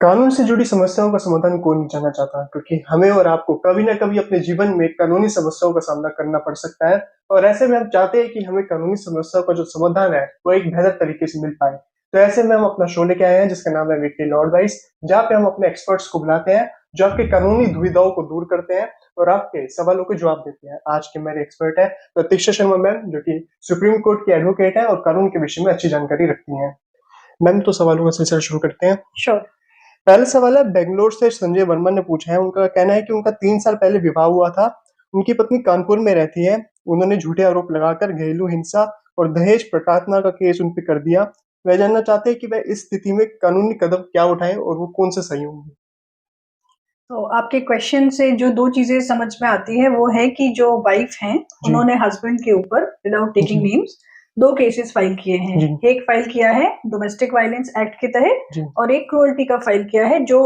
कानून से जुड़ी समस्याओं का समाधान कोई नहीं चाहना चाहता, क्योंकि हमें और आपको कभी ना कभी अपने जीवन में कानूनी समस्याओं का सामना करना पड़ सकता है। और ऐसे में हम चाहते हैं कि हमें कानूनी समस्याओं का जो समाधान है वो एक बेहतर तरीके से मिल पाए। तो ऐसे में हम अपना शो लेके आए हैं जिसका नाम है वीकली लॉ एडवाइस, जहाँ पे हम अपने एक्सपर्ट्स को बुलाते हैं जो आपके कानूनी दुविधाओं को दूर करते हैं और आपके सवालों के जवाब देते हैं। आज के मेरे एक्सपर्ट है प्रतीक्षा शर्मा मैम, जो कि सुप्रीम कोर्ट की एडवोकेट है और कानून के विषय में अच्छी जानकारी रखती हैं। मैम, तो सवालों का सिलसिला शुरू करते हैं। श्योर। पहला सवाल है, बेंगलोर से संजय वर्मा ने पूछा है। उनका कहना है कि उनका 3 साल पहले विवाह हुआ था। उनकी पत्नी कानपुर में रहती है। उन्होंने झूठे आरोप लगाकर घरेलू हिंसा और दहेज प्रताड़ना का केस उन पे कर दिया। वह जानना चाहते हैं कि वह इस स्थिति में कानूनी कदम क्या उठाएं और वो कौन से सही होंगे। तो आपके क्वेश्चन से जो दो चीजें समझ में आती है वो है कि जो वाइफ हैं जी। उन्होंने हस्बैंड के ऊपर विदाउट टेकिंग जी। नेम्स दो केसेस फाइल किए हैं। जी। एक फाइल किया है डोमेस्टिक वायलेंस एक्ट के तहत जी। और एक क्रूअल्टी का फाइल किया है जो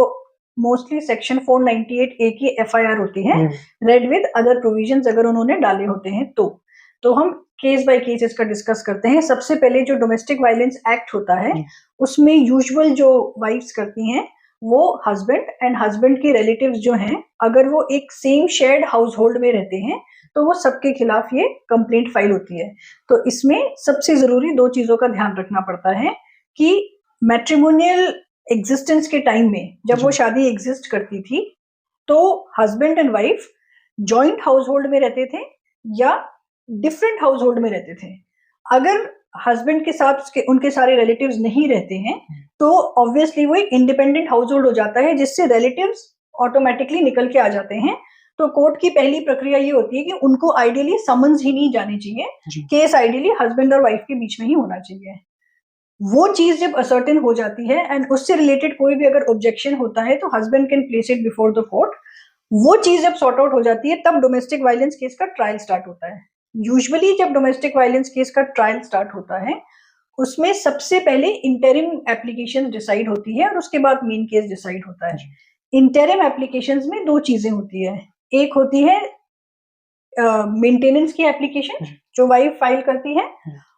मोस्टली सेक्शन 498 ए की एफआईआर होती है, जी। रेड विद अदर प्रोविजंस अगर उन्होंने डाले होते हैं तो हम केस बाय केस इसका डिस्कस करते हैं। सबसे पहले जो डोमेस्टिक वायलेंस एक्ट होता है जी। उसमें यूजुअल जो वाइफ्स करती हैं वो हस्बैंड एंड हस्बैंड के रिलेटिव्स जो हैं अगर वो एक सेम शेयर्ड हाउस होल्ड में रहते हैं तो वो सबके खिलाफ ये कंप्लेंट फाइल होती है। तो इसमें सबसे जरूरी दो चीजों का ध्यान रखना पड़ता है कि मैट्रिमोनियल एग्जिस्टेंस के टाइम में जब वो जी। शादी एग्जिस्ट करती थी तो husband and wife joint house hold में रहते थे या डिफरेंट हाउस होल्ड में रहते थे। अगर हस्बैंड के साथ उनके सारे रिलेटिव्स नहीं रहते हैं तो ऑब्वियसली वो एक इंडिपेंडेंट हाउस होल्ड हो जाता है जिससे रिलेटिव्स ऑटोमेटिकली निकल के आ जाते हैं। तो कोर्ट की पहली प्रक्रिया ये होती है कि उनको आइडियली समन्स ही नहीं जानी चाहिए, केस आइडियली हस्बैंड और वाइफ के बीच में ही होना चाहिए। वो चीज जब असर्टेन हो जाती है एंड उससे रिलेटेड कोई भी अगर ऑब्जेक्शन होता है तो husband can place it before the court. वो चीज जब सॉर्ट आउट हो जाती है तब डोमेस्टिक वायलेंस केस का ट्रायल स्टार्ट होता है। यूजुअली जब डोमेस्टिक वायलेंस केस का ट्रायल स्टार्ट होता है उसमें सबसे पहले इंटरिम एप्लीकेशन डिसाइड होती है और उसके बाद मेन केस डिसाइड होता है। इंटरिम एप्लीकेशंस में दो चीजें होती है, एक होती है मेंटेनेंस की एप्लीकेशन जो वाइफ फाइल करती है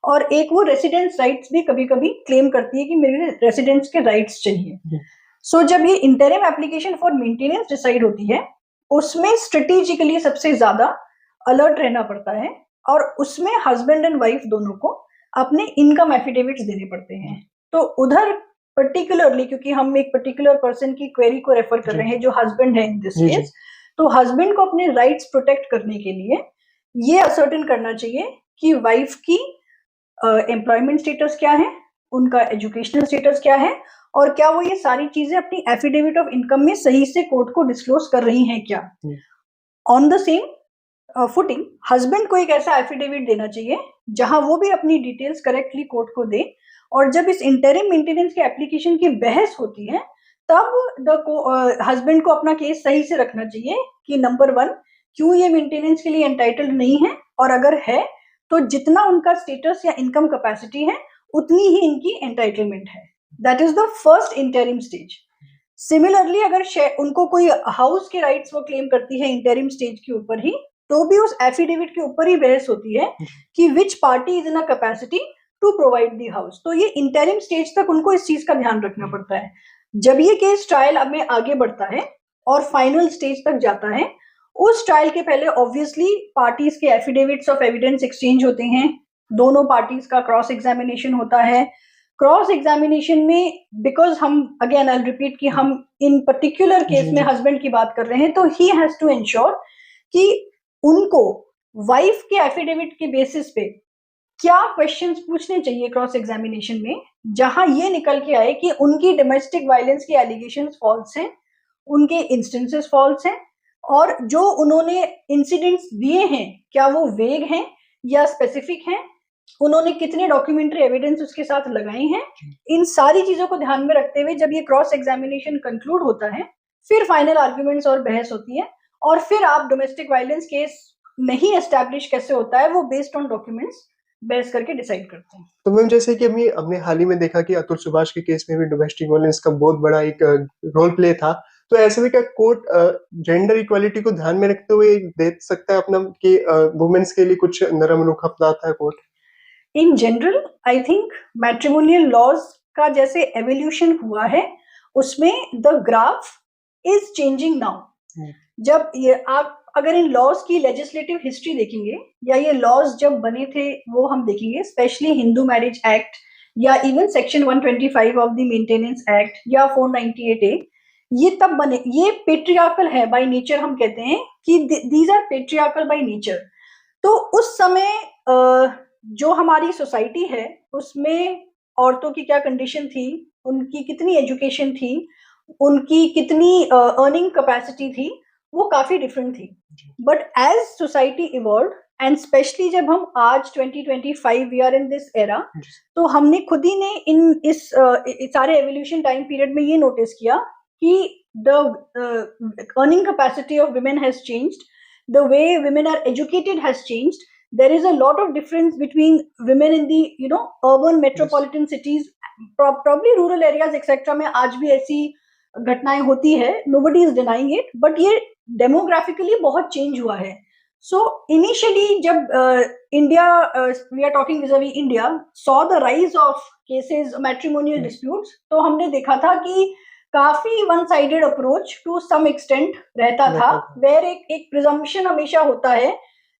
और एक वो रेसिडेंस राइट्स भी कभी कभी क्लेम करती है कि मेरे रेसिडेंस के राइट्स चाहिए। सो जब ये interim application for maintenance decide होती है उसमें स्ट्रेटेजिकली सबसे ज्यादा अलर्ट रहना पड़ता है और उसमें हस्बैंड एंड वाइफ दोनों को अपने इनकम एफिडेविट्स देने पड़ते हैं। तो उधर पर्टिकुलरली क्योंकि हम एक पर्टिकुलर पर्सन की क्वेरी को रेफर कर रहे हैं जो हस्बैंड है इन दिस केस, तो हस्बैंड को अपने राइट्स प्रोटेक्ट करने के लिए ये असर्टेन करना चाहिए कि वाइफ की एम्प्लॉयमेंट स्टेटस क्या है, उनका एजुकेशनल स्टेटस क्या है और क्या वो ये सारी चीजें अपनी एफिडेविट ऑफ इनकम में सही से कोर्ट को डिस्क्लोज कर रही हैं क्या। On the same footing husband को एक ऐसा एफिडेविट देना चाहिए जहां वो भी अपनी डिटेल्स करेक्टली कोर्ट को दे और जब इस इंटरिम मेंटेनेंस के एप्लीकेशन की बहस होती है तब द हस्बैंड को अपना केस सही से रखना चाहिए कि नंबर 1 क्यों ये मेंटेनेंस के लिए एंटाइटल्ड नहीं है और अगर है तो जितना उनका स्टेटस या इनकम कैपेसिटी है उतनी ही इनकी एंटाइटलमेंट है। That is the first interim stage. Similarly अगर उनको कोई हाउस के राइट्स वो क्लेम करती है इंटरिम स्टेज के ऊपर ही तो भी उस एफिडेविट के ऊपर ही बहस होती है कि which party is in a capacity to provide the house. तो ये इंटरिम स्टेज तक उनको इस चीज का ध्यान रखना पड़ता है। जब ये केस ट्रायल में आगे बढ़ता है और फाइनल स्टेज तक जाता है उस ट्रायल के पहले ऑब्वियसली पार्टीज के एफिडेविट्स ऑफ एविडेंस एक्सचेंज होते हैं, दोनों पार्टीज का क्रॉस एग्जामिनेशन होता है। क्रॉस एग्जामिनेशन में बिकॉज हम अगेन आई रिपीट कि हम इन पर्टिकुलर केस में हस्बैंड की बात कर रहे हैं तो ही हैज टू इंश्योर कि उनको वाइफ के एफिडेविट के बेसिस पे क्या क्वेश्चंस पूछने चाहिए क्रॉस एग्जामिनेशन में जहां ये निकल के आए कि उनकी डोमेस्टिक वायलेंस के एलिगेशंस फॉल्स हैं, उनके इंस्टेंसेस फॉल्स हैं और जो उन्होंने इंसिडेंट्स दिए हैं क्या वो वेग हैं या स्पेसिफिक हैं, उन्होंने कितने डॉक्यूमेंट्री एविडेंस उसके साथ लगाए हैं। इन सारी चीजों को ध्यान में रखते हुए जब ये क्रॉस एग्जामिनेशन कंक्लूड होता है फिर फाइनल आर्ग्यूमेंट्स और बहस होती है और फिर आप डोमेस्टिक वायलेंस केस नहीं एस्टैब्लिश कैसे होता है वो बेस्ड ऑन डॉक्यूमेंट्स बहस करके डिसाइड करते हैं। तो मैम, जैसे कि हमने हाल ही में देखा कि अतुल सुभाष के केस में भी डोमेस्टिक वायलेंस का बहुत बड़ा एक रोल प्ले था। तो ऐसे में क्या कोर्ट जेंडर इक्वालिटी को ध्यान में रखते हुए दे सकता है अपना कि वुमेन्स के लिए कुछ नरम रुख अपनाता है कोर्ट? In general I think matrimonial laws का जैसे एवोल्यूशन हुआ है उसमें the graph is changing now. जब ये आप अगर इन लॉज की लेजिस्लेटिव हिस्ट्री देखेंगे या ये लॉज जब बने थे वो हम देखेंगे, स्पेशली हिंदू मैरिज एक्ट या even section 125 of the maintenance act या 498A, ये तब बने, ये पेट्रियार्कल है बाय नेचर। हम कहते हैं कि these are patriarchal by nature. तो उस समय जो हमारी सोसाइटी है उसमें औरतों की क्या कंडीशन थी, उनकी कितनी एजुकेशन थी, उनकी कितनी अर्निंग कैपेसिटी थी, वो काफी डिफरेंट थी। But as society evolve and specially जब हम आज 2025 we are in this era, तो हमने खुद ही ने इस सारे एवोल्यूशन टाइम पीरियड में ये नोटिस किया कि the earning capacity of women has changed, the way women are educated has changed. There is a lot of difference between women in the urban metropolitan cities, probably rural areas etc. में आज भी ऐसी घटनाएं होती है, nobody is denying it, but ये demographically बहुत change हुआ है। So initially जब India, we are talking vis-a-vis India, saw the rise of cases matrimonial disputes, तो हमने देखा था कि काफी one sided approach to some extent रहता था, वेर एक प्रिजम्पशन हमेशा होता है,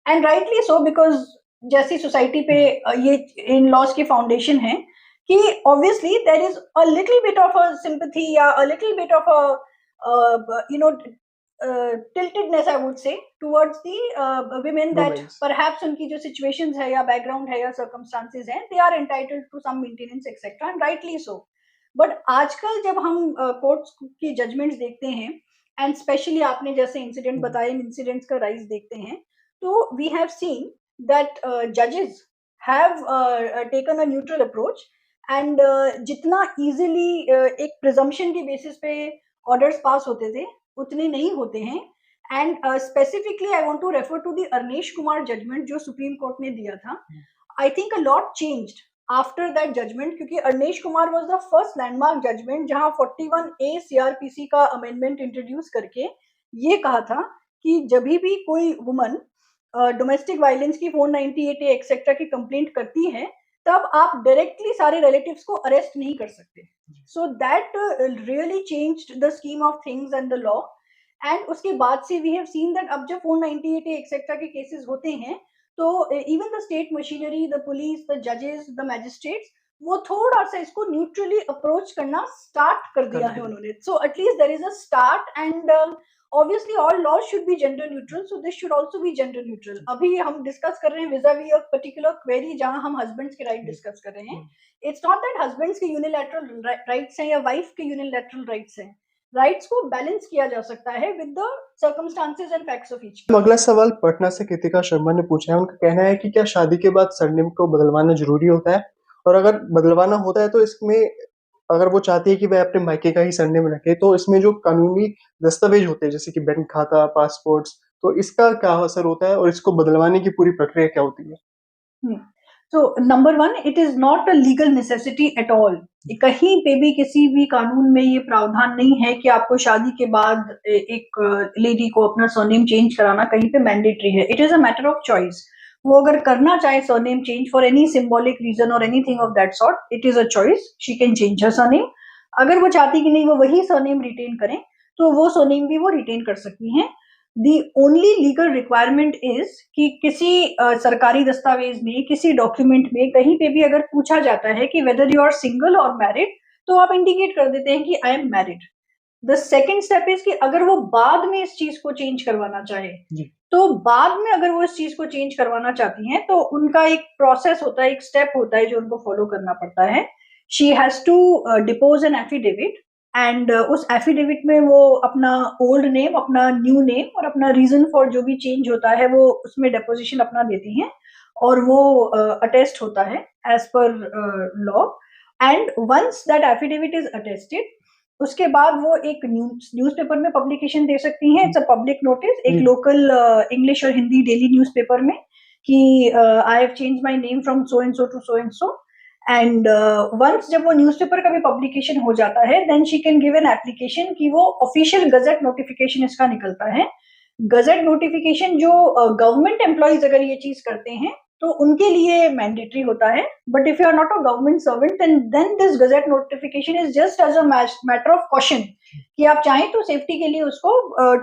एंड राइटली सो, बिकॉज जैसी सोसाइटी पे ये इन लॉज की फाउंडेशन है कि obviously there is a little bit of a sympathy या a little bit of a tiltedness I would say towards the women, that perhaps उनकी जो situations है या background है या circumstances हैं, they are entitled to some maintenance etc. and rightly so. But आजकल जब हम कोर्ट्स की जजमेंट्स देखते हैं एंड स्पेशली आपने जैसे इंसिडेंट बताए, इंसिडेंट्स का राइज देखते हैं, तो वी हैव सीन दैट जजेस have taken a neutral approach and जितना इजीली एक प्रिजम्पशन के बेसिस पे ऑर्डर्स पास होते थे उतने नहीं होते हैं। And specifically I want to refer to the Arnesh Kumar judgement जो सुप्रीम कोर्ट ने दिया था। I think a lot changed after that judgement, क्योंकि Arnesh Kumar was the first landmark judgement जहां 41A CRPC का अमेंडमेंट इंट्रोड्यूस करके ये कहा था कि जब भी कोई वुमन डोमेस्टिक वायलेंस की 498A एक्सेट्रा की कंप्लेंट करती है तब आप डायरेक्टली सारे रिलेटिव्स को अरेस्ट नहीं कर सकते। So that really changed the scheme of things and the law. And उसके बाद से वी हैव सीन दैट अब जब 498A एक्सेट्रा के केसेस होते हैं तो even the state machinery, the police, the जजेस, द मैजिस्ट्रेट्स, वो थोड़ा सा इसको न्यूट्रली अप्रोच करना स्टार्ट कर दिया है उन्होंने। So at least there is a start and obviously all laws should be gender neutral, so this should also be gender neutral. अभी हम डिस्कस कर रहे हैं vis-a-vis a particular query जहां हम हस्बैंड्स के राइट डिस्कस कर रहे हैं। इट्स नॉट दैट हस्बैंड्स के यूनिलैटरल राइट्स हैं या वाइफ के यूनिलैटरल राइट्स हैं, राइट्स को बैलेंस किया जा सकता है with the circumstances and facts of each. अगला सवाल पटना से कृतिका शर्मा ने पूछा है। उनका कहना है कि क्या शादी के बाद सरनेम को बदलवाना जरूरी होता है, और अगर बदलवाना होता है तो इसमें अगर वो चाहती है कि वह अपने मायके का ही सरनेम रखे तो इसमें जो कानूनी दस्तावेज होते हैं जैसे कि बैंक खाता, पासपोर्ट्स, तो इसका क्या असर होता है और इसको बदलवाने की पूरी प्रक्रिया क्या होती है? So number one, it is not a legal necessity at all. कहीं पे भी किसी भी कानून में ये प्रावधान नहीं है कि आपको शादी के बाद एक लेडी को अपना सरनेम चेंज कराना कहीं पे मैंडेटरी है। It is a matter of choice. वो अगर करना चाहे surname change for any symbolic reason or anything of that sort, it is a choice, she can change her surname. अगर वो चाहती कि नहीं वो वही सरनेम रिटेन करें तो वो सरनेम भी वो रिटेन कर सकती हैं। The only legal requirement is कि किसी सरकारी दस्तावेज में, किसी डॉक्यूमेंट में कहीं पे भी अगर पूछा जाता है कि whether you are single or married, तो आप इंडिकेट कर देते हैं कि I am married. The second step is कि अगर वो बाद में इस चीज को चेंज करवाना चाहे, तो बाद में अगर वो इस चीज को चेंज करवाना चाहती हैं तो उनका एक प्रोसेस होता है, एक स्टेप होता है जो उनको फॉलो करना पड़ता है। She has to depose an affidavit and उस एफिडेविट में वो अपना ओल्ड नेम, अपना न्यू नेम और अपना रीजन फॉर जो भी चेंज होता है वो उसमें डेपोजिशन अपना देती हैं और वो अटेस्ट होता है as per law. And once that affidavit is attested, उसके बाद वो एक न्यूज़पेपर में पब्लिकेशन दे सकती हैं। इट्स अ पब्लिक नोटिस, एक लोकल इंग्लिश और हिंदी डेली न्यूज़पेपर में कि I have change my name from so and so to so and so. And once जब वो न्यूज़पेपर का भी पब्लिकेशन हो जाता है then she can give an application कि वो ऑफिशियल गजेट नोटिफिकेशन इसका निकलता है। गजेट नोटिफिकेशन जो गवर्नमेंट एम्प्लॉइज अगर ये चीज करते हैं तो उनके लिए मैंडेटरी होता है. But if you are not a government servant then this gazette notification is just as a matter of caution कि आप चाहें तो सेफ्टी के लिए उसको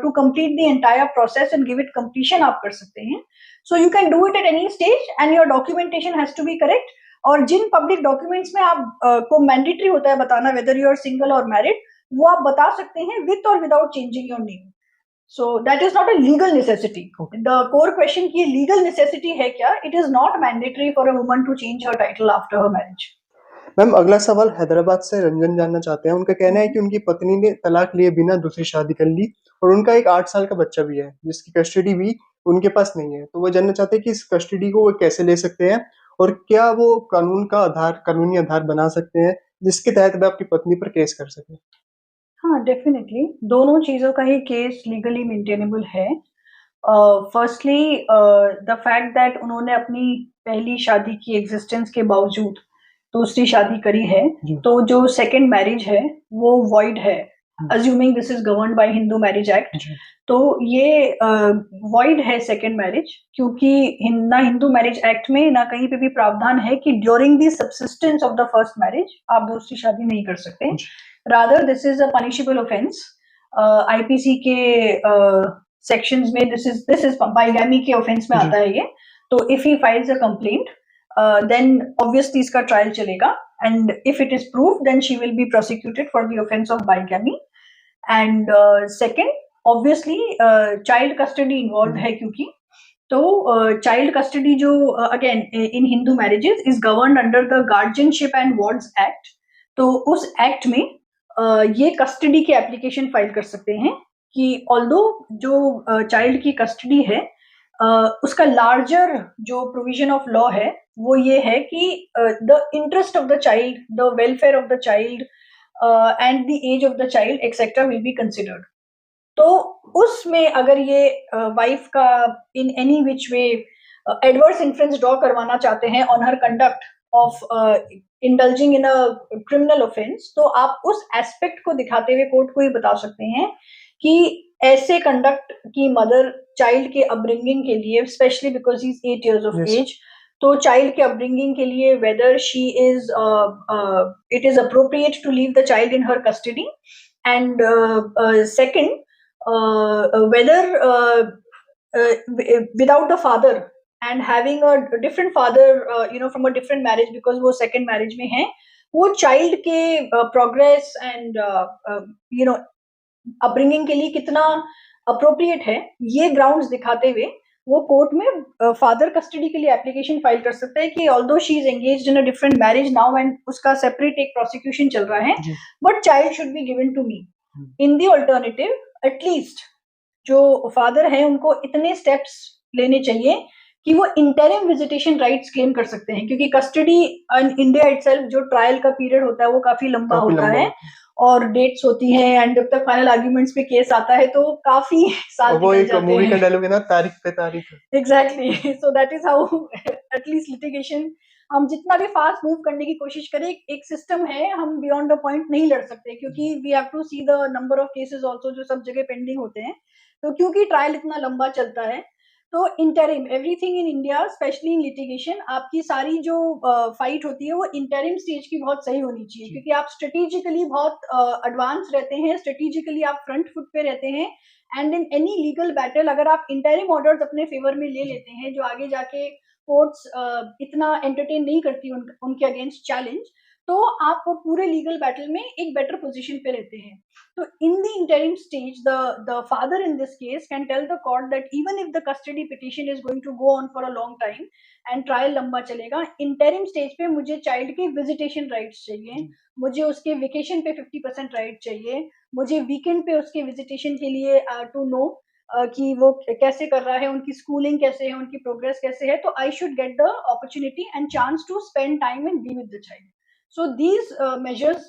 to complete the entire process and give it completion आप कर सकते हैं. So you can do it at any stage and your documentation has to be correct. और जिन पब्लिक डॉक्यूमेंट्स में आप को मैंडेटरी होता है बताना वेदर यू आर सिंगल और मैरिड, वो आप बता सकते हैं विथ और without changing your name. So that is not a legal necessity. Okay. The core question कि legal necessity है क्या? It is not mandatory for a woman to change her title after her marriage. Ma'am अगला सवाल हैदराबाद से रंजन जानना चाहते हैं. उनका कहना है कि उनकी पत्नी ने तलाक लिए बिना दूसरी शादी कर ली और उनका एक 8 साल का बच्चा भी है जिसकी कस्टडी भी उनके पास नहीं है. तो वो जानना चाहते हैं कि इस कस्टडी को वो कैसे ले सकते हैं और क्या वो कानूनी आधार बना सकते हैं जिसके तहत वे अपनी पत्नी पर केस कर सके. हाँ, डेफिनेटली दोनों चीजों का ही केस लीगली मेंटेनेबल है. फर्स्टली द फैक्ट दैट उन्होंने अपनी पहली शादी की एग्जिस्टेंस के बावजूद दूसरी शादी करी है, तो जो सेकंड मैरिज है वो वॉइड है, assuming this is governed bye Hindu marriage act. तो ये वॉइड है सेकंड मैरिज, क्योंकि ना हिंदू मैरिज एक्ट में ना कहीं पे भी प्रावधान है कि during the subsistence of the first marriage आप दूसरी शादी नहीं कर सकते. Rather this is a punishable offence. IPC के सेक्शंस में दिस इज बाइगैमी के ऑफेंस में आता है ये. तो if he files a complaint then obviously इसका ट्रायल चलेगा and if it is proved then she will be prosecuted for the offense of bigamy. and second obviously child custody involved है, क्योंकि तो child custody जो again in Hindu marriages is governed under the Guardianship and Wards Act. तो उस act में ये custody की application file कर सकते हैं कि ऑल्दो जो चाइल्ड की कस्टडी है उसका लार्जर जो प्रोविजन ऑफ लॉ है वो ये है कि the interest of the child, the welfare of the child and the age of the child etcetera will be considered. तो उसमें अगर ये वाइफ का in any which way adverse influence draw करवाना चाहते हैं on her conduct of indulging in a criminal offence, तो आप उस एस्पेक्ट को दिखाते हुए कोर्ट को ये बता सकते हैं कि ऐसे कंडक्ट की मदर चाइल्ड के अपब्रिंगिंग के लिए, specially because he is 8 years of age, तो चाइल्ड के अपब्रिंगिंग के लिए whether she is it is appropriate to leave the child in her custody. And second whether without the father and having a different father from a different marriage because वो second marriage में है, वो child के progress and upbringing के लिए कितना appropriate है, ये grounds दिखाते हुए वो कोर्ट में फादर कस्टडी के लिए एप्लीकेशन फाइल कर सकता है कि although she is engaged in a different marriage now and उसका सेपरेट एक प्रोसिक्यूशन चल रहा है, but child should be given to me. In the alternative at least जो फादर है उनको इतने स्टेप्स लेने चाहिए कि वो इंटरिम विजिटेशन राइट्स क्लेम कर सकते हैं, क्योंकि कस्टडी इन इंडिया इटसेल्फ जो ट्रायल का पीरियड होता है वो काफी लंबा होता है और डेट्स होती हैं एंड जब तक फाइनल आर्ग्यूमेंट्स पे केस आता है तो काफी साल वो एक मूवी का डायलॉग है ना, तारीख पे तारीख. Exactly. So that is how at least litigation हम जितना भी फास्ट मूव करने की कोशिश करें, एक सिस्टम है, हम बियॉन्ड द पॉइंट नहीं लड़ सकते क्योंकि we have to see the number of cases also जो सब जगह पेंडिंग होते हैं. तो क्योंकि ट्रायल इतना लंबा चलता है तो interim everything in India specially in litigation आपकी सारी जो फाइट होती है वो इंटरिम स्टेज की बहुत सही होनी चाहिए, क्योंकि आप स्ट्रेटेजिकली बहुत एडवांस रहते हैं, स्ट्रेटेजिकली आप फ्रंट फुट पे रहते हैं. And in any legal battle अगर आप इंटरिम ऑर्डर्स अपने फेवर में ले लेते हैं जो आगे जाके कोर्ट्स इतना एंटरटेन नहीं करती उनके अगेंस्ट चैलेंज, तो आप वो पूरे लीगल बैटल में एक बेटर पोजीशन पे रहते हैं. तो in the interim stage the father in this case can tell the court that even if the custody petition is going to go on for a long time and trial लंबा चलेगा, interim stage पे मुझे child के visitation rights चाहिए, मुझे उसके vacation पे 50% right चाहिए, मुझे वीकेंड पे उसके विजिटेशन के लिए टू नो कि वो कैसे कर रहा है, उनकी स्कूलिंग कैसे है, उनकी प्रोग्रेस कैसे है. तो I should get the opportunity and chance to spend time and be with the child. So these measures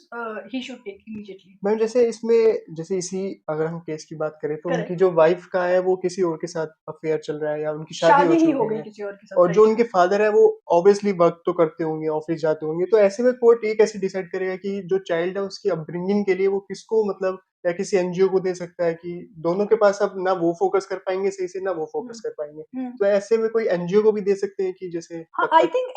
he should take immediately. Ma'am जैसे इसमें जैसे इसी अगर हम केस की बात करें तो उनकी जो वाइफ का है वो किसी और के साथ अफेयर चल रहा है या उनकी शादी हो गई किसी और के साथ, और जो उनके फादर है वो ऑब्वियसली वर्क तो करते होंगे, ऑफिस जाते होंगे, तो ऐसे में कोर्ट ये कैसे डिसाइड करेगा कि जो चाइल्ड है उसकी अपब्रिंगिंग के लिए वो किसको मतलब या किसी एनजीओ को दे सकता है कि दोनों के पास अब ना वो फोकस कर पाएंगे सही से, ना वो फोकस कर पाएंगे। तो ऐसे में कोई एनजीओ को भी दे सकते हैं कि जैसे आई थिंक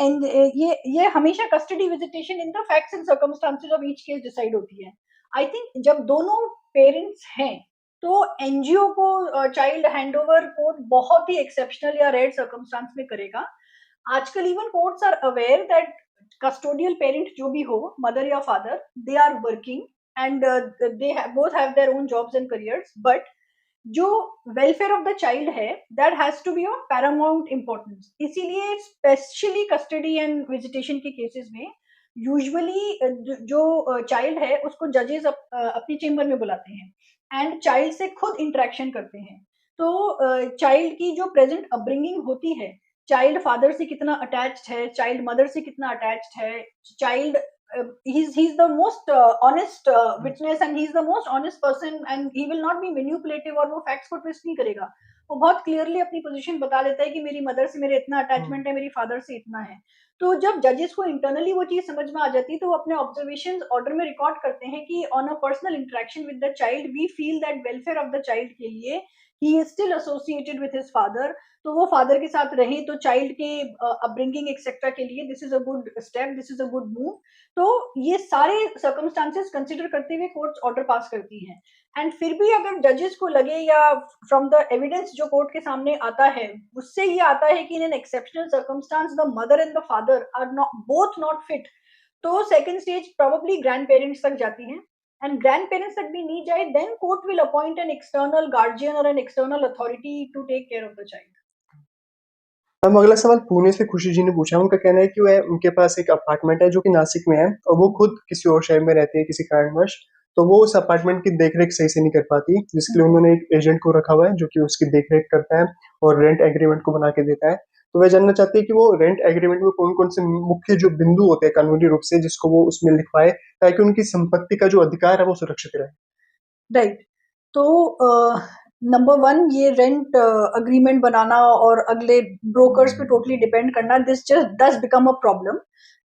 ये हमेशा custody visitation in the facts and circumstances of each case decide होती है। आई थिंक जब दोनों पेरेंट्स हैं तो एनजीओ को चाइल्ड हैंडओवर कोर्ट बहुत ही एक्सेप्शनल या रेयर सर्कमस्टांस में करेगा। आजकल even courts are aware that custodial parent जो भी हो, मदर या father, they are working and they both have their own jobs and careers, but जो वेलफेयर ऑफ द चाइल्ड है that has to be of paramount importance. इसीलिए specially custody and visitation के cases में usually जो child है उसको जजेस अपनी चेंबर में बुलाते हैं एंड चाइल्ड से खुद इंटरेक्शन करते हैं। तो चाइल्ड की जो प्रेजेंट अपब्रिंगिंग होती है, चाइल्ड फादर से कितना अटैच्ड है, चाइल्ड मदर से कितना अटैच्ड है, child he's the most honest witness and he's the most honest person and he will not be manipulative और वो facts को twist नहीं करेगा। वो बहुत clearly अपनी position बता देता है कि मेरी मदर से मेरे इतना attachment है, मेरी फादर से इतना है। तो जब जजेस को इंटरनली वो चीज समझ में आ जाती है तो वो अपने ऑब्जर्वेशंस ऑर्डर में रिकॉर्ड करते हैं कि on a personal interaction with the child we feel that welfare of the child के लिए he is still associated with his father. तो वो फादर के साथ रहे तो चाइल्ड के अपब्रिंगिंग एक्सेट्रा के लिए this is a good step, this is a good move. तो ये सारे सर्कमस्टांसेस कंसिडर करते हुए कोर्ट्स ऑर्डर पास करती हैं। एंड फिर भी अगर जजेस को लगे या फ्रॉम द एविडेंस जो कोर्ट के सामने आता है उससे ये आता है कि in an exceptional circumstance the mother and the father are both not fit, तो second stage probably grand parents तक जाती है। एंड ग्रैंड पेरेंट्स तक भी नहीं जाए then court will appoint an external guardian or an external authority to take care of the child. हम अगला सवाल पुणे से खुशी जी ने पूछा। उनका कहना है कि उनके पास एक अपार्टमेंट है जो कि नासिक में है और वो खुद किसी और शहर में रहते हैं किसी कारणवश, तो वो उस अपार्टमेंट की देखरेख सही से नहीं कर पाती, जिसके लिए उन्होंने एक एजेंट को रखा हुआ है जो कि उसकी देखरेख करता है और रेंट एग्रीमेंट को बना के देता है। तो वह जानना चाहती है कि वो रेंट एग्रीमेंट में कौन कौन से मुख्य जो बिंदु होते हैं कानूनी रूप से जिसको वो उसमें लिखवाए ताकि उनकी संपत्ति का जो अधिकार है वो सुरक्षित रहे। राइट, तो नंबर वन, ये रेंट अग्रीमेंट बनाना और अगले ब्रोकर्स पे टोटली डिपेंड करना, this just does become a problem.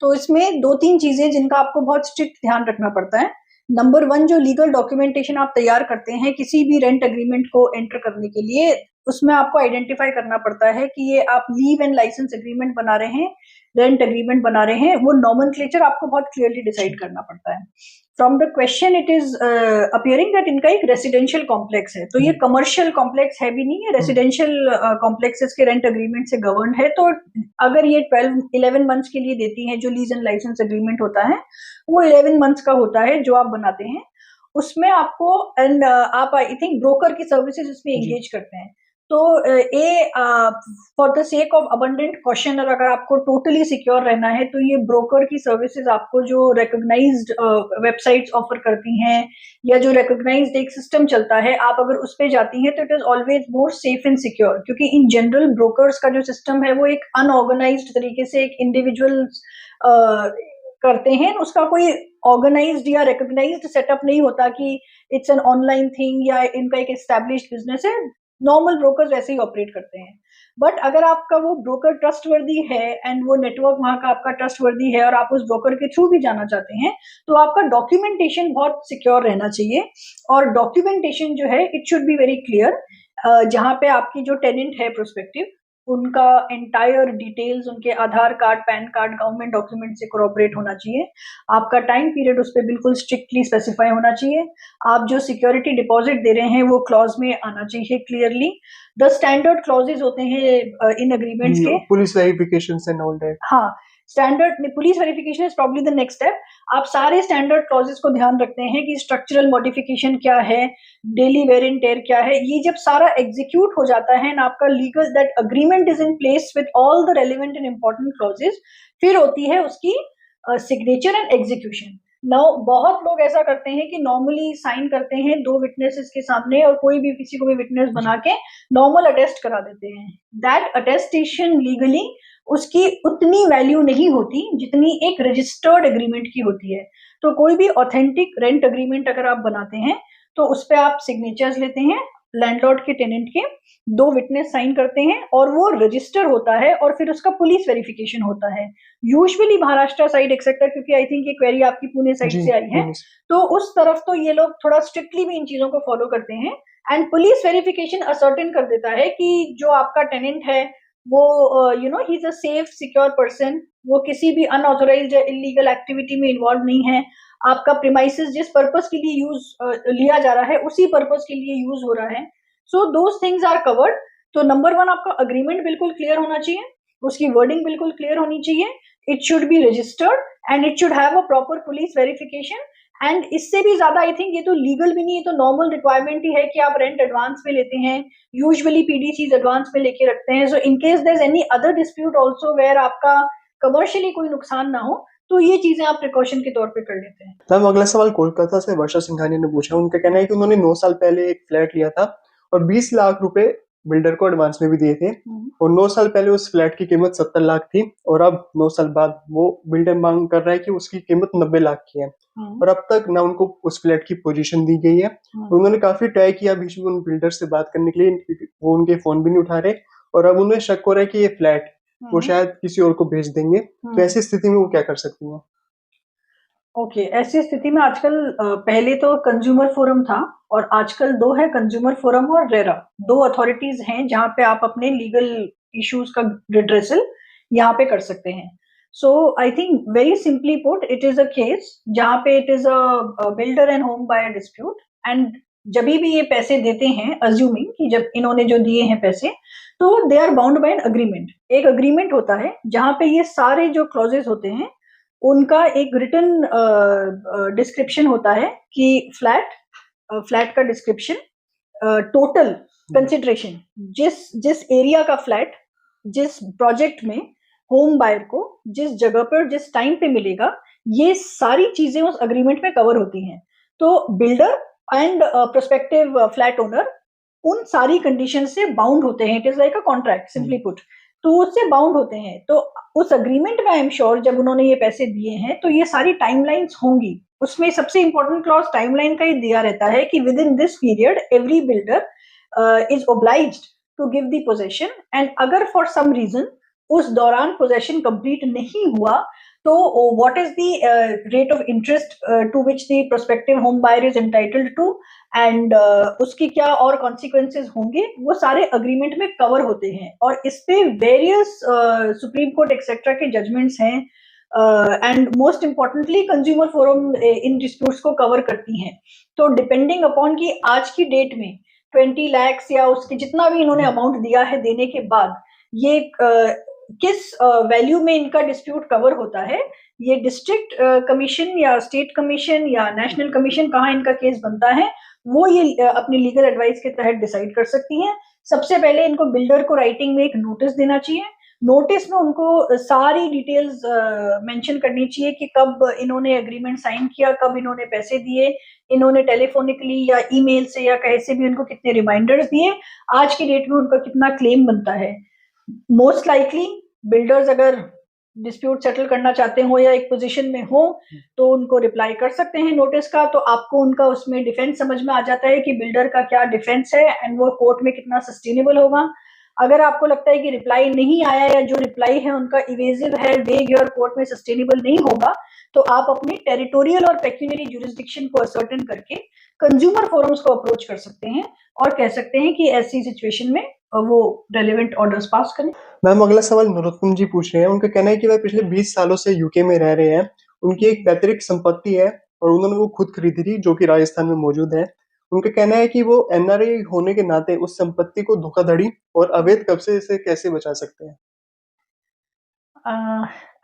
तो इसमें दो तीन चीजें जिनका आपको बहुत स्ट्रिक्ट ध्यान रखना पड़ता है। नंबर वन, जो लीगल डॉक्यूमेंटेशन आप तैयार करते हैं किसी भी रेंट अग्रीमेंट को एंटर करने के लिए, उसमें आपको आइडेंटिफाई करना पड़ता है कि ये आप लीव एंड लाइसेंस एग्रीमेंट बना रहे हैं, रेंट एग्रीमेंट बना रहे हैं। वो नॉमेनक्लेचर आपको बहुत क्लियरली डिसाइड करना पड़ता है। From the question it is appearing that इनका एक रेसिडेंशियल कॉम्प्लेक्स है, तो ये कमर्शियल कॉम्प्लेक्स है भी नहीं है, रेसिडेंशियल कॉम्प्लेक्सेस के रेंट अग्रीमेंट से गवर्न है। तो अगर ये 12-11 मंथ्स के लिए देती हैं, जो लीज एंड लाइसेंस एग्रीमेंट होता है वो 11 मंथ्स का होता है जो आप बनाते हैं उसमें आपको। एंड आप आई थिंक ब्रोकर की सर्विसेज उसमें एंगेज करते हैं। तो for the sake of abundant question, और अगर आपको टोटली सिक्योर रहना है तो ये ब्रोकर की सर्विसेज आपको जो रिकॉग्नाइज्ड वेबसाइट्स ऑफर करती हैं या जो रिकॉग्नाइज्ड एक सिस्टम चलता है, आप अगर उस पे जाती हैं तो it is always more safe and secure, क्योंकि इन जनरल ब्रोकर्स का जो सिस्टम है वो एक अनऑर्गेनाइज्ड तरीके से एक इंडिविजुअल करते हैं, उसका कोई ऑर्गेनाइज्ड या रिकॉग्नाइज्ड सेटअप नहीं होता कि इट्स एन ऑनलाइन थिंग या इनका एक एस्टैब्लिश्ड बिजनेस है। नॉर्मल ब्रोकर्स वैसे ही ऑपरेट करते हैं। बट अगर आपका वो ब्रोकर ट्रस्टवर्दी है एंड वो नेटवर्क वहां का आपका ट्रस्टवर्दी है और आप उस ब्रोकर के थ्रू भी जाना चाहते हैं तो आपका डॉक्यूमेंटेशन बहुत सिक्योर रहना चाहिए। और डॉक्यूमेंटेशन जो है it should be very clear. जहां पे आपकी जो टेनेंट है प्रोस्पेक्टिव, उनका एंटायर डिटेल्स, उनके Aadhaar card, pan card, government document से कोऑपरेट होना चाहिए। आपका टाइम पीरियड उस पर बिल्कुल स्ट्रिक्टली स्पेसिफाई होना चाहिए। आप जो सिक्योरिटी डिपॉजिट दे रहे हैं वो क्लॉज में आना चाहिए क्लियरली। द स्टैंडर्ड क्लॉजेज होते हैं इन एग्रीमेंट्स के, police verifications and all that. हाँ, standard police verification is probably the next step. आप सारे स्टैंडर्ड क्लॉजेस को ध्यान रखते हैं कि स्ट्रक्चरल मॉडिफिकेशन क्या है, डेली वेयर एंड टेयर क्या है। ये जब सारा एग्जीक्यूट हो जाता है एंड आपका legal that agreement is in place with all the relevant and important clauses, फिर होती है उसकी सिग्नेचर एंड एग्जीक्यूशन। नाउ बहुत लोग ऐसा करते हैं कि नॉर्मली साइन करते हैं दो विटनेसेस के सामने और कोई भी किसी को भी विटनेस बना के नॉर्मल अटेस्ट करा देते हैं। दैट अटेस्टेशन लीगली उसकी उतनी वैल्यू नहीं होती जितनी एक रजिस्टर्ड एग्रीमेंट की होती है। तो कोई भी ऑथेंटिक रेंट एग्रीमेंट अगर आप बनाते हैं तो उस पर आप सिग्नेचर्स लेते हैं, लैंडलॉर्ड के टेनेंट के 2 विटनेस साइन करते हैं और वो रजिस्टर होता है और फिर उसका पुलिस वेरिफिकेशन होता है। यूजुअली महाराष्ट्र साइड एक्सेट्रा, क्योंकि आई थिंक ये क्वेरी आपकी पुणे साइड जी, से आई है, पुणे तो उस तरफ तो ये लोग थोड़ा स्ट्रिक्टली भी इन चीजों को फॉलो करते हैं। एंड पुलिस वेरिफिकेशन असर्टेन कर देता है कि जो आपका टेनेंट है वो he is a safe secure person, वो किसी भी अनऑथोराइज्ड या इलीगल एक्टिविटी में इन्वॉल्व नहीं है, आपका प्रीमाइसेस जिस पर्पस के लिए यूज लिया जा रहा है उसी पर्पस के लिए यूज हो रहा है। So those things are covered. तो नंबर 1 आपका अग्रीमेंट बिल्कुल क्लियर होना चाहिए, उसकी वर्डिंग बिल्कुल क्लियर होनी चाहिए, it should be registered and it should have a proper police verification. And इससे भी ज्यादा आई थिंक ये तो लीगल भी नहीं, ये तो नॉर्मल रिक्वायरमेंट ही है कि आप रेंट एडवांस में लेते हैं, यूजुअली पीडीसीज एडवांस में लेके रखते हैं। So in case there is any other dispute also where आपका कमर्शियली कोई नुकसान ना हो, तो ये चीजें आप प्रिकॉशन के तौर पे कर लेते हैं। मैम अगला सवाल कोलकाता से वर्षा सिंघानिया ने पूछा। उनका कहना है कि उन्होंने 9 साल पहले एक फ्लैट लिया था और 20 लाख रुपए बिल्डर को एडवांस में भी दिए थे, और 9 साल पहले उस फ्लैट की कीमत 70 लाख थी और अब 9 साल बाद वो बिल्डर मांग कर रहा है कि उसकी कीमत 90 लाख की है, और अब तक ना उनको उस फ्लैट की पोजीशन दी गई है। उन्होंने काफी ट्राई किया बीच में उन बिल्डर से बात करने के लिए, वो उनके फोन भी नहीं उठा रहे, और अब उन्हें शक हो रहा है कि ये फ्लैट वो शायद किसी और को भेज देंगे। तो ऐसी स्थिति में वो क्या कर सकती हैं? ओके, ऐसी स्थिति में आजकल पहले तो कंज्यूमर फोरम था और आजकल 2 है, कंज्यूमर फोरम और रेरा। 2 अथॉरिटीज हैं जहां पे आप अपने लीगल इश्यूज का रिड्रेसल यहाँ पे कर सकते हैं। So I think very simply put, it is a case जहां पे it is a builder and home buyer dispute, and जब भी ये पैसे देते हैं, अज्यूमिंग कि जब इन्होंने जो दिए हैं पैसे, तो they are bound by an agreement. एक अग्रीमेंट होता है जहां पे ये सारे जो क्लॉजेस होते हैं उनका एक रिटन डिस्क्रिप्शन होता है कि फ्लैट का डिस्क्रिप्शन, टोटल कंसिडरेशन, जिस जिस एरिया का फ्लैट जिस प्रोजेक्ट में होम बायर को जिस जगह पर जिस टाइम पे मिलेगा, ये सारी चीजें उस अग्रीमेंट में कवर होती हैं। तो builder and prospective flat owner उन सारी कंडीशन से बाउंड होते हैं। It is like a contract simply put, तो उससे बाउंड होते हैं। तो उस अग्रीमेंट में आई एम श्योर जब उन्होंने ये पैसे दिए हैं तो ये सारी टाइमलाइंस होंगी, उसमें सबसे इंपॉर्टेंट क्लॉज टाइमलाइन का ही दिया रहता है कि within this period every builder is obliged to give the possession, and अगर फॉर सम रीजन उस दौरान पोजेशन कंप्लीट नहीं हुआ तो what is the rate of interest to which the prospective home buyer is entitled to, and उसकी क्या और consequences होंगे, वो सारे अग्रीमेंट में कवर होते हैं। और इस पे वेरियस सुप्रीम कोर्ट एक्सेट्रा के जजमेंट्स हैं, and most importantly consumer forum in disputes को कवर करती हैं। तो डिपेंडिंग अपॉन कि आज की डेट में 20 लाख या उसके जितना भी इन्होंने अमाउंट दिया है देने के बाद ये किस वैल्यू में इनका डिस्प्यूट कवर होता है, ये डिस्ट्रिक्ट कमीशन या स्टेट कमीशन या नेशनल कमीशन कहाँ इनका केस बनता है, वो ये अपनी लीगल एडवाइस के तहत डिसाइड कर सकती हैं। सबसे पहले इनको बिल्डर को राइटिंग में एक नोटिस देना चाहिए। नोटिस में उनको सारी डिटेल्स मेंशन करनी चाहिए कि कब इन्होंने एग्रीमेंट साइन किया, कब इन्होंने पैसे दिए, इन्होंने टेलीफोनिकली या ईमेल से या कैसे भी उनको कितने रिमाइंडर्स दिए, आज की डेट में उनका कितना क्लेम बनता है। मोस्ट लाइकली बिल्डर्स अगर डिस्प्यूट सेटल करना चाहते हो या एक पोजीशन में हो तो उनको रिप्लाई कर सकते हैं नोटिस का, तो आपको उनका उसमें डिफेंस समझ में आ जाता है कि बिल्डर का क्या डिफेंस है एंड वो कोर्ट में कितना सस्टेनेबल होगा। अगर आपको लगता है कि रिप्लाई नहीं आया या जो रिप्लाई है उनका इवेजिव है, वेग और कोर्ट में सस्टेनेबल नहीं होगा, तो आप अपने टेरिटोरियल और पेक्यूनियरी जुरिस्डिक्शन को असर्टेन करके कंज्यूमर फोरम्स को अप्रोच कर सकते हैं और कह सकते हैं कि ऐसी सिचुएशन में वो रेलेवेंट ऑर्डर्स पास करें। मैम अगला सवाल नरोत्तम जी पूछ रहे हैं। उनका कहना है कि वह पिछले 20 सालों से यूके में रह रहे हैं, उनकी एक पैतृक संपत्ति है और उन्होंने वो खुद खरीदी थी जो कि राजस्थान में मौजूद है। उनका कहना है कि वो एनआरआई होने के नाते उस संपत्ति को धोखाधड़ी और अवैध कब्जे से कैसे बचा सकते हैं?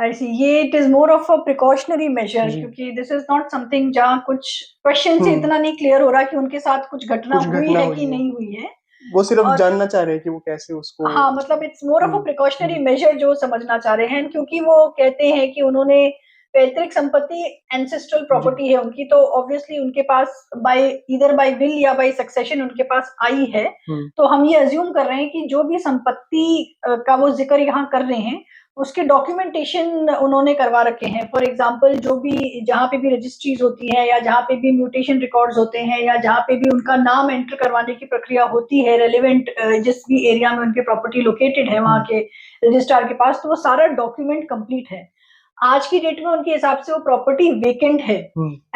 आई सी, ये it is more of a precautionary measure, जी। क्योंकि दिस इज नॉट समथिंग जहाँ कुछ क्वेश्चन से इतना नहीं क्लियर हो रहा कि उनके साथ कुछ घटना हुई है कि नहीं हुई है। वो सिर्फ और जानना चाह रहे हैं कि वो कैसे उसको। हाँ, मतलब it's more of a precautionary major जो समझना चाह रहे हैं, क्योंकि वो कहते हैं कि उन्होंने पैतृक संपत्ति एंसेस्ट्रल प्रॉपर्टी है उनकी, तो ऑब्वियसली उनके पास बाय ईदर बाय विल या बाय सक्सेशन उनके पास आई है। तो हम ये अज्यूम कर रहे हैं कि जो भी संपत्ति का वो जिक्र यहाँ कर रहे हैं उसके डॉक्यूमेंटेशन उन्होंने करवा रखे हैं। फॉर एग्जांपल जो भी जहाँ पे भी रजिस्ट्रीज होती हैं या जहाँ पे भी म्यूटेशन रिकॉर्ड्स होते हैं या जहाँ पे भी उनका नाम एंटर करवाने की प्रक्रिया होती है रेलिवेंट जिस भी एरिया में उनके प्रॉपर्टी लोकेटेड है वहाँ के रजिस्ट्रार के पास, तो वो सारा डॉक्यूमेंट कंप्लीट है। आज की डेट में उनके हिसाब से वो प्रॉपर्टी वेकेंट है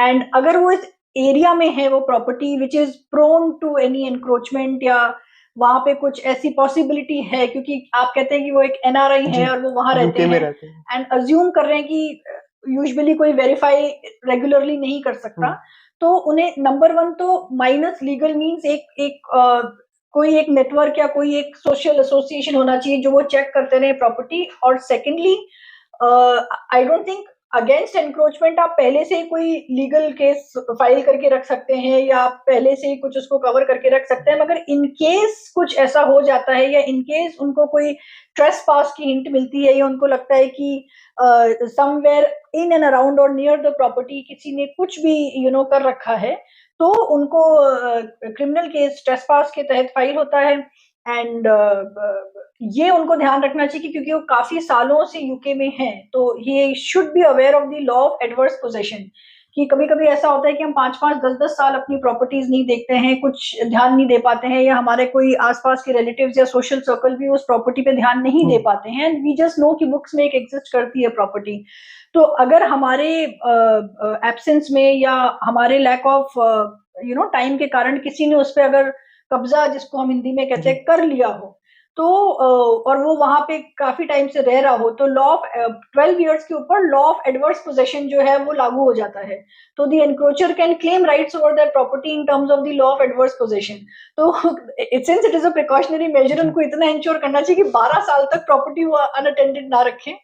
एंड अगर वो इस एरिया में है वो property which is prone to any encroachment या वहां पे कुछ ऐसी पॉसिबिलिटी है, क्योंकि आप कहते हैं कि वो एक एनआरआई है और वो वहां रहते हैं एंड अज्यूम कर रहे हैं कि यूजुअली कोई वेरीफाई रेगुलरली नहीं कर सकता, तो उन्हें नंबर वन तो माइनस लीगल मीन्स कोई एक नेटवर्क या कोई एक सोशल एसोसिएशन होना चाहिए जो वो चेक करते रहे प्रॉपर्टी। और secondly I don't think against encroachment आप पहले से ही कोई लीगल केस फाइल करके रख सकते हैं या आप पहले से ही कुछ उसको कवर करके रख सकते हैं, मगर इन केस कुछ ऐसा हो जाता है या इन केस उनको कोई ट्रेस पास की हिंट मिलती है या उनको लगता है कि समवेयर इन एंड अराउंड और नियर द प्रॉपर्टी किसी ने कुछ भी कर रखा है, तो उनको क्रिमिनल केस ट्रेस पास के तहत फाइल होता है। एंड ये उनको ध्यान रखना चाहिए क्योंकि वो काफी सालों से यूके में हैं, तो ये should be aware of the law of adverse possession कि कभी कभी ऐसा होता है कि हम 5-5, 10-10 साल अपनी प्रॉपर्टीज नहीं देखते हैं, कुछ ध्यान नहीं दे पाते हैं या हमारे कोई आसपास के रिलेटिव्स या सोशल सर्कल भी उस प्रॉपर्टी पे ध्यान नहीं दे पाते हैं एंड वी जस्ट नो कि बुक्स में एक एग्जिस्ट करती है प्रॉपर्टी। तो अगर हमारे एब्सेंस में या हमारे लैक ऑफ टाइम के कारण किसी ने उस पर अगर कब्जा, जिसको हम हिंदी में कहते हैं, कर लिया हो, तो और वो वहां पे काफी टाइम से रह रहा हो, तो लॉ ऑफ 12 इयर्स के ऊपर लॉ ऑफ एडवर्स पोजेशन जो है वो लागू हो जाता है। तो the encroacher can claim rights over that property in terms of the law of adverse possession. तो since it is a precautionary measure, उनको इतना इंश्योर करना चाहिए कि 12 साल तक प्रॉपर्टी वो अनअटेंडेड ना रखें,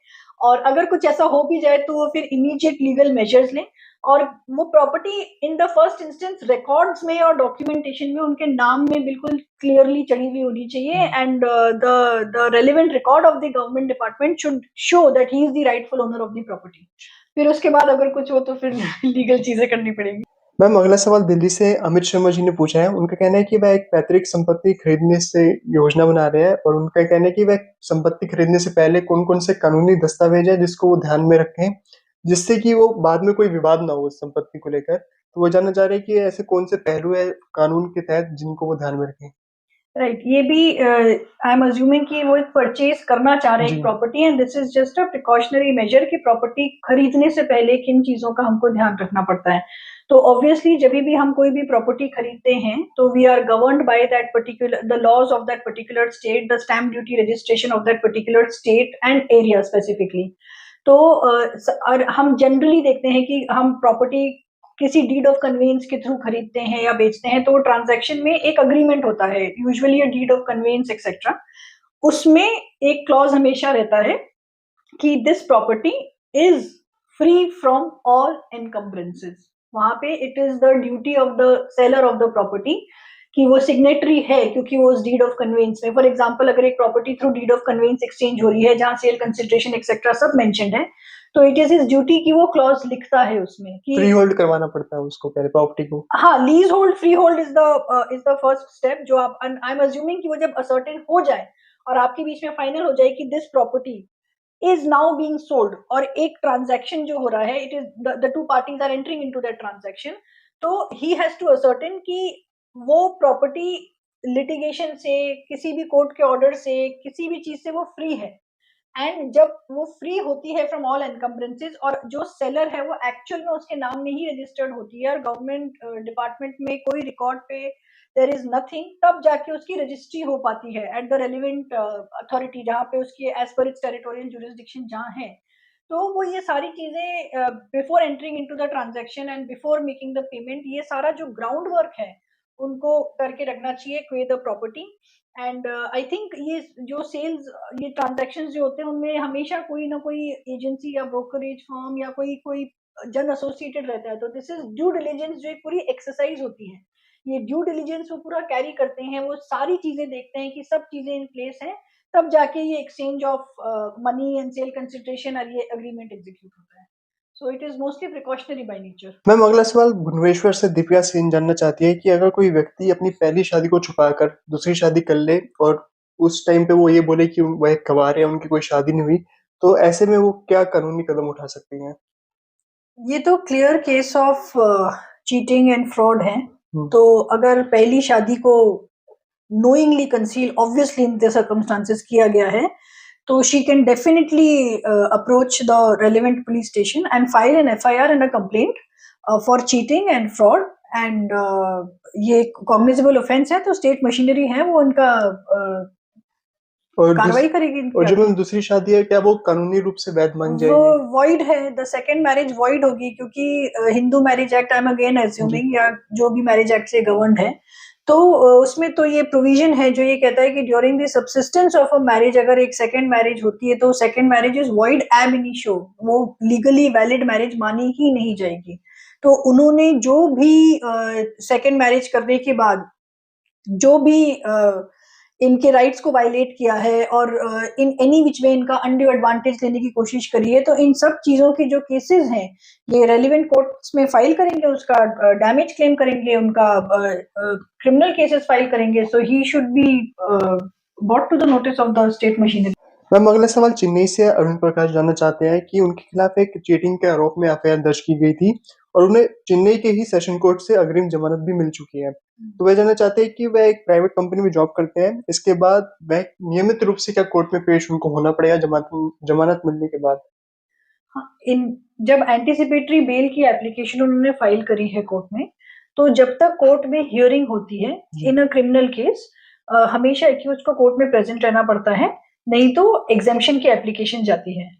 और अगर कुछ ऐसा हो भी जाए तो वो फिर इमीडिएट लीगल मेजर्स लें और वो property in the first instance records में और डॉक्यूमेंटेशन में उनके नाम में बिल्कुल क्लियरली चढ़ी हुई होनी चाहिए and the relevant record of the government department should show that he is the rightful owner of the property. फिर उसके बाद अगर कुछ हो तो फिर लीगल चीजें करनी पड़ेगी। मैम, अगला सवाल दिल्ली से अमित शर्मा जी ने पूछा है। उनका कहना है कि वह एक पैतृक संपत्ति खरीदने से योजना बना रहे हैं और उनका कहना है कि वह संपत्ति खरीदने से पहले कौन कौन से कानूनी दस्तावेज है जिसको वो ध्यान में रखें जिससे कि वो बाद में कोई विवाद ना हो उस संपत्ति को लेकर। तो वो जानना चाह रहे हैं कि ऐसे कौन से पहलू है कानून के तहत जिनको वो ध्यान में रखें। राइट, ये भी आई एम अज्यूमिंग कि वो परचेज करना चाह रहे हैं property and this is just a precautionary major कि प्रॉपर्टी खरीदने से पहले किन चीजों का हमको ध्यान रखना पड़ता है। तो ऑब्वियसली जब भी हम कोई भी प्रॉपर्टी खरीदते हैं तो we are governed by that particular the laws of that particular state, the stamp duty registration of that particular state and area specifically. तो और हम जनरली देखते हैं कि हम प्रॉपर्टी किसी डीड ऑफ कन्वेंस के थ्रू खरीदते हैं या बेचते हैं, तो ट्रांजैक्शन में एक अग्रीमेंट होता है, usually a deed of conveyance etcetera. उसमें एक क्लॉज हमेशा रहता है कि this property is free from all encumbrances. वहां पे it is the duty of the seller of the property कि वो सिग्नेटरी है क्योंकि वो उस डीड ऑफ कन्वेंस में, फॉर एग्जांपल अगर एक property through deed of conveyance exchange हो रही है जहां सेल कंसिडरेशन एक्सेट्रा सब मेंशन्ड है, तो इट इज हिज ड्यूटी कि वो क्लॉज लिखता है उसमें कि फ्री होल्ड करवाना पड़ता है उसको पहले प्रॉपर्टी को। हाँ, lease hold free hold is the first step जो आप, आई एम अज्यूमिंग कि वो जब असर्टेन हो जाए और आपके बीच में फाइनल हो जाए कि this property is now being sold और एक ट्रांजैक्शन जो हो रहा है, it is the two parties are entering into that transaction, तो ही हैज टू असर्टेन कि वो प्रॉपर्टी लिटिगेशन से, किसी भी कोर्ट के ऑर्डर से, किसी भी चीज से वो फ्री है। एंड जब वो फ्री होती है फ्रॉम ऑल एनकम्बरेंसेस और जो सेलर है वो एक्चुअल में उसके नाम में ही रजिस्टर्ड होती है और गवर्नमेंट डिपार्टमेंट में कोई रिकॉर्ड पे देयर इज नथिंग, तब जाके उसकी रजिस्ट्री हो पाती है एट द रेलिवेंट अथॉरिटी जहाँ पे उसकी as per it's territorial jurisdiction जहाँ है। तो वो ये सारी चीजें before entering into the transaction and before making the payment, ये सारा जो ग्राउंड वर्क है उनको करके रखना चाहिए क्वे the property. And I think ये जो सेल्स, ये ट्रांजैक्शंस जो होते हैं उनमें हमेशा कोई ना कोई एजेंसी या ब्रोकरेज फर्म या कोई कोई जन एसोसिएटेड रहता है, तो दिस इज ड्यू डिलिजेंस जो एक पूरी एक्सरसाइज होती है। ये ड्यू डिलिजेंस वो पूरा कैरी करते हैं, वो सारी चीजें देखते हैं कि सब चीजें इन प्लेस हैं, तब जाके ये exchange of money and sale consideration और ये अग्रीमेंट एग्जीक्यूट होता है। So it is mostly precautionary by nature. Ma'am, अगला सवाल भुवनेश्वर से दिव्या सिंह जानना चाहती है कि अगर कोई व्यक्ति अपनी पहली शादी को छुपाकर दूसरी शादी कर ले और उस टाइम पे वो ये बोले कि वह एक गवार है, उनकी कोई शादी नहीं हुई, तो ऐसे में वो क्या कानूनी कदम उठा सकती हैं? ये तो clear case of cheating and fraud है। हम्म। तो अगर पहली शादी को knowingly conceal obviously in the circumstances किया गया है, तो she can definitely approach the relevant police station and file an FIR and a complaint for cheating and fraud and ये cognizable offense है, तो state machinery है वो उनका और कार्रवाई करेगी इनके और जो आगे। मैम दूसरी शादी है, क्या वो कानूनी रूप से वैध मान वो जाएगी? वॉइड है, द सेकेंड मैरिज वॉइड होगी क्योंकि Hindu marriage act, I am again assuming, या जो भी मैरिज एक्ट से गवर्नड है, तो उसमें तो ये प्रोविजन है जो ये कहता है कि during the subsistence of a marriage अगर एक सेकेंड मैरिज होती है तो सेकेंड मैरिज इज वॉइड एब इनिशियो, वो लीगली वैलिड मैरिज मानी ही नहीं जाएगी। तो उन्होंने जो भी सेकेंड मैरिज करने के बाद जो भी इनके राइट्स को वायलेट किया है और इन एनी विच वे इनका अनड्यू एडवांटेज लेने की कोशिश करी है, तो इन सब चीजों की जो केसेस हैं ये रेलिवेंट कोर्ट्स में फाइल करेंगे, उसका डैमेज क्लेम करेंगे, उनका क्रिमिनल केसेस फाइल करेंगे। So he should be brought to the notice of the state machinery। Ma'am अगला सवाल चेन्नई से अरुण प्रकाश जानना चाहते हैं कि उनके खिलाफ एक चीटिंग के आरोप में एफआईआर दर्ज की गई थी और उन्हें चेन्नई के ही सेशन कोर्ट से अग्रिम जमानत भी मिल चुकी है। तो वह जानना चाहते हैं कि वह एक प्राइवेट कंपनी में जॉब करते हैं, इसके बाद वह नियमित रूप से क्या कोर्ट में पेश उनको होना पड़ेगा जमानत मिलने के बाद? हाँ, जब एंटीसिपेटरी बेल की एप्लीकेशन उन्होंने फाइल करी है कोर्ट में, तो जब तक कोर्ट में हियरिंग होती है इन अ क्रिमिनल केस, हमेशा एक्यूज को कोर्ट में प्रेजेंट रहना पड़ता है, नहीं तो एग्जेम्पशन की एप्लीकेशन जाती है।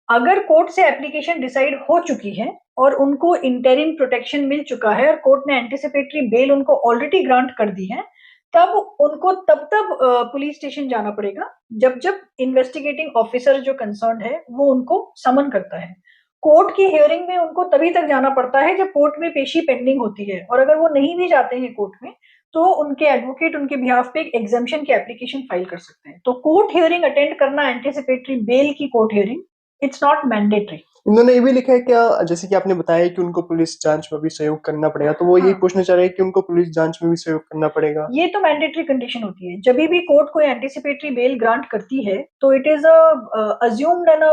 अगर कोर्ट से एप्लीकेशन डिसाइड हो चुकी है और उनको इंटरिम प्रोटेक्शन मिल चुका है और कोर्ट ने एंटीसिपेटरी बेल उनको ऑलरेडी ग्रांट कर दी है, तब उनको तब पुलिस स्टेशन जाना पड़ेगा जब जब इन्वेस्टिगेटिंग ऑफिसर जो कंसर्न है वो उनको समन करता है। कोर्ट की हियरिंग में उनको तभी तक जाना पड़ता है जब कोर्ट में पेशी पेंडिंग होती है, और अगर वो नहीं भी जाते हैं कोर्ट में तो उनके एडवोकेट उनके बिहाफ पे एक एग्जाम्शन की एप्लीकेशन फाइल कर सकते हैं। तो कोर्ट हियरिंग अटेंड करना, एंटीसिपेटरी बेल की court hearing, it's not mandatory. इन्होंने ये भी लिखा है क्या, जैसे कि आपने बताया कि उनको पुलिस जांच में भी सहयोग करना पड़ेगा, तो वो यही हाँ, पूछना चाह रहे हैं कि उनको पुलिस जांच में भी सहयोग करना पड़ेगा? ये तो मैंडेटरी कंडीशन होती है। जब भी कोर्ट कोई एंटीसिपेटरी बेल ग्रांट करती है तो it is assumed and a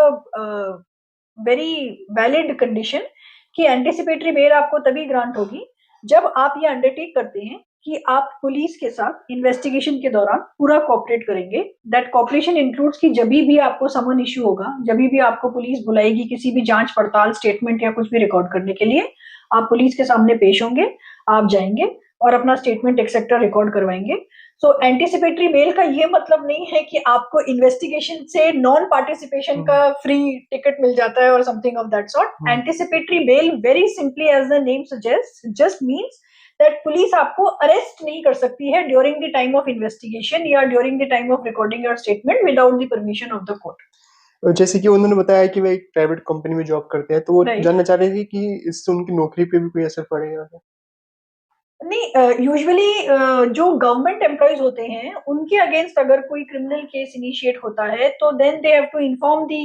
very valid condition कि एंटीसिपेटरी बेल आपको तभी ग्रांट होगी जब आप ये अंडरटेक करते हैं कि आप पुलिस के साथ इन्वेस्टिगेशन के दौरान पूरा कोऑपरेट करेंगे। दैट कोऑपरेशन इंक्लूड्स कि जब भी आपको समन इश्यू होगा, जब भी आपको पुलिस बुलाएगी किसी भी जांच पड़ताल, स्टेटमेंट या कुछ भी रिकॉर्ड करने के लिए, आप पुलिस के सामने पेश होंगे, आप जाएंगे और अपना स्टेटमेंट एक्सेट्रा रिकॉर्ड करवाएंगे। सो एंटीसिपेटरी बेल का ये मतलब नहीं है कि आपको इन्वेस्टिगेशन से नॉन पार्टिसिपेशन का फ्री टिकट मिल जाता है और something of that sort. Anticipatory bail very simply as the name suggest just means that police आपको अरेस्ट नहीं कर सकती है during the time of investigation या during the time of recording your statement without the permission of the court. जैसे कि उन्होंने बताया कि वह एक प्राइवेट कंपनी में जॉब करते हैं, तो वो राइट। जानना चाह रहे थे कि इससे उनकी नौकरी पे भी कोई असर पड़ेगा क्या? नहीं, यूजुअली जो गवर्नमेंट एम्प्लॉयज होते हैं उनके अगेंस्ट अगर कोई क्रिमिनल केस इनिशिएट होता है तो then they have to inform the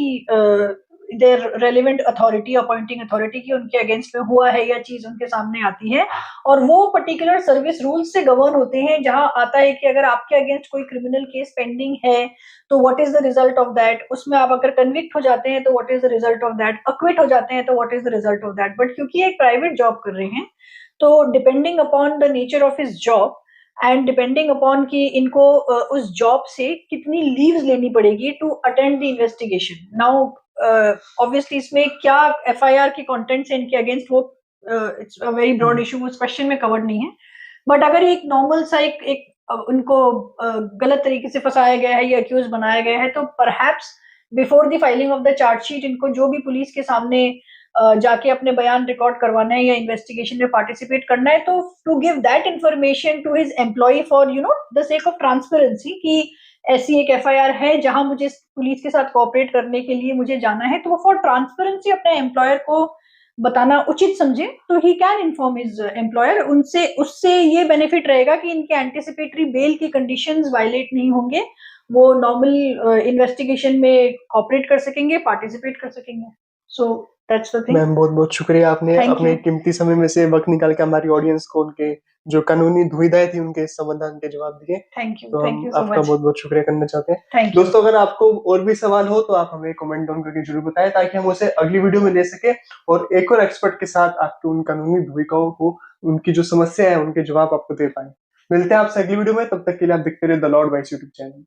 their relevant authority, appointing authority, की उनके अगेंस्ट में हुआ है या चीज उनके सामने आती है, और वो पर्टिकुलर सर्विस रूल्स से गवर्न होते हैं जहां आता है कि अगर आपके अगेंस्ट कोई क्रिमिनल केस पेंडिंग है तो what is the result of that, उसमें आप अगर कन्विक्ट हो जाते हैं तो what is the result of that, acquit हो जाते हैं तो what is the result of that. But क्योंकि एक प्राइवेट जॉब कर रहे हैं तो depending upon the nature of his job and depending upon कि इनको उस जॉब से कितनी लीव्स लेनी पड़ेगी to attend the investigation. Now obviously इसमें क्या एफआईआर के कंटेंट्स हैं इनके अगेंस्ट, वो it's a very broad issue, उस क्वेश्चन में कवर्ड नहीं है। बट अगर एक नॉर्मल सा एक उनको गलत तरीके से फंसाया गया है या अक्यूज बनाया गया है तो perhaps before the filing of the chargesheet इनको जो भी पुलिस के सामने जाके अपने बयान रिकॉर्ड करवाना है या इन्वेस्टिगेशन में पार्टिसिपेट करना है, तो to give that information to his employer for the sake of transparency कि ऐसी एक एफआईआर है जहां मुझे पुलिस के साथ कोऑपरेट करने के लिए मुझे जाना है, तो वो फॉर ट्रांसपेरेंसी अपने एम्प्लॉयर को बताना उचित समझे तो he can inform his employer. उनसे उससे ये बेनिफिट रहेगा कि इनके एंटीसिपेटरी बेल की कंडीशंस वायलेट नहीं होंगे, वो नॉर्मल इन्वेस्टिगेशन में कोऑपरेट कर सकेंगे, पार्टिसिपेट कर सकेंगे। So that's the thing. Ma'am बहुत बहुत शुक्रिया, आपने थैंक अपने यू। कीमती समय में से वक्त निकाल के हमारी ऑडियंस को उनके जो कानूनी दुविधाएं थी उनके समाधान के जवाब दिए। थैंक यू, तो थैंक हम यू सो आपका मच। बहुत बहुत शुक्रिया करना चाहते हैं। Thank you. दोस्तों, अगर आपको और भी सवाल हो तो आप हमें कमेंट डाउन करके जरूर बताएं, ताकि हम उसे अगली वीडियो में ले सके और एक और एक्सपर्ट के साथ आपकी उन कानूनी दुविधाओं को, उनकी जो समस्या है उनके जवाब आपको दे पाए। मिलते हैं आपसे अगली वीडियो में, तब तक के लिए आप देखते रहिए the Lord vice YouTube channel.